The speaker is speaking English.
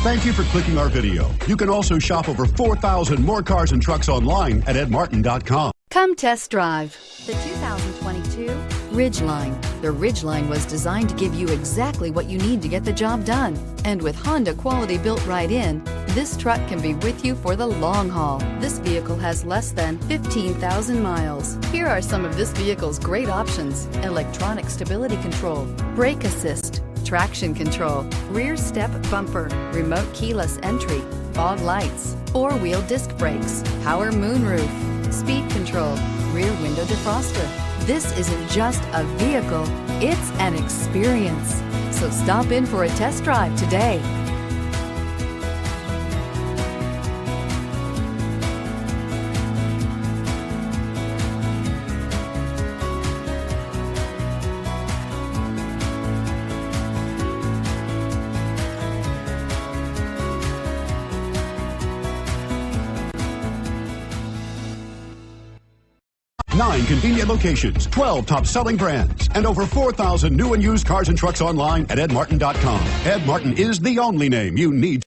Thank you for clicking our video. You can also shop over 4,000 more cars and trucks online at edmartin.com. Come test drive the 2022 Ridgeline. The Ridgeline was designed to give you exactly what you need to get the job done. And with Honda quality built right in, this truck can be with you for the long haul. This vehicle has less than 15,000 miles. Here are some of this vehicle's great options: electronic stability control, brake assist, traction control, rear step bumper, remote keyless entry, fog lights, four-wheel disc brakes, power moonroof, speed control, rear window defroster. This isn't just a vehicle, it's an experience. So stop in for a test drive today. Nine convenient locations, 12 top-selling brands, and over 4,000 new and used cars and trucks online at edmartin.com. Ed Martin is the only name you need.